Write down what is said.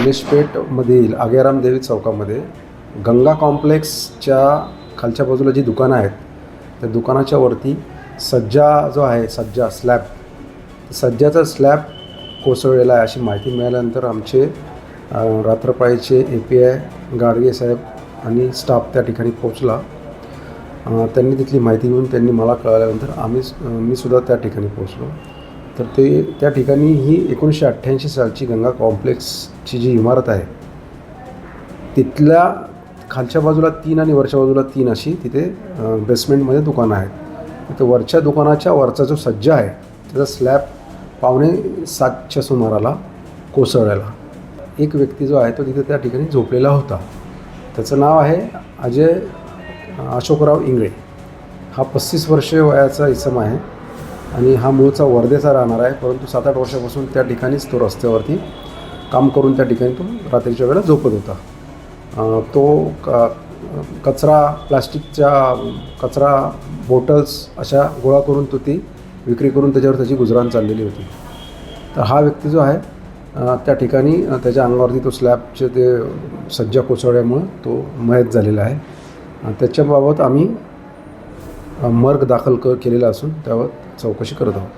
गणेशपेठमधील आग्याराम देवी चौकामध्ये गंगा कॉम्प्लेक्सच्या खालच्या बाजूला जी दुकानं आहेत त्या दुकानाच्या वरती सज्जा जो आहे सज्जा स्लॅब सज्जाचा स्लॅब कोसळलेला आहे अशी माहिती मिळाल्यानंतर आमचे रात्रपाळीचे API गाडगे साहेब आणि स्टाफ त्या ठिकाणी पोहोचला. त्यांनी तिथली माहिती घेऊन त्यांनी मला कळल्यानंतर मी सुद्धा त्या ठिकाणी पोहोचलो. तर त्या ठिकाणी ही 1988 सालची गंगा कॉम्प्लेक्सची जी इमारत आहे तिथल्या खालच्या बाजूला 3 आणि वरच्या बाजूला 3 अशी तिथे बेसमेंटमध्ये दुकानं आहेत. तिथे वरच्या दुकानाच्या वरचा जो सज्जा आहे त्याचा स्लॅब 6:45च्या सुमाराला कोसळलेला. एक व्यक्ती जो आहे तो तिथे त्या ठिकाणी झोपलेला होता. त्याचं नाव आहे अजय अशोकराव इंगळे. हा 35 वर्षे वयाचा इसम आहे आणि हा मूळचा वर्धेचा राहणार आहे, परंतु 7-8 वर्षापासून त्या ठिकाणीच तो रस्त्यावरती काम करून त्या ठिकाणी तो रात्रीच्या वेळेला झोपत होता. तो कचरा प्लास्टिकच्या कचरा बॉटल्स अशा गोळा करून तो ती विक्री करून त्याच्यावर त्याची गुजराण चाललेली होती. तर हा व्यक्ती जो आहे त्या ठिकाणी त्याच्या अंगावरती तो स्लॅबचे ते सज्जा कोसळल्यामुळं तो मयत झालेला आहे. त्याच्याबाबत आम्ही मर्ग दाखल केलेला असून त्यावर चौकशी करत आहोत.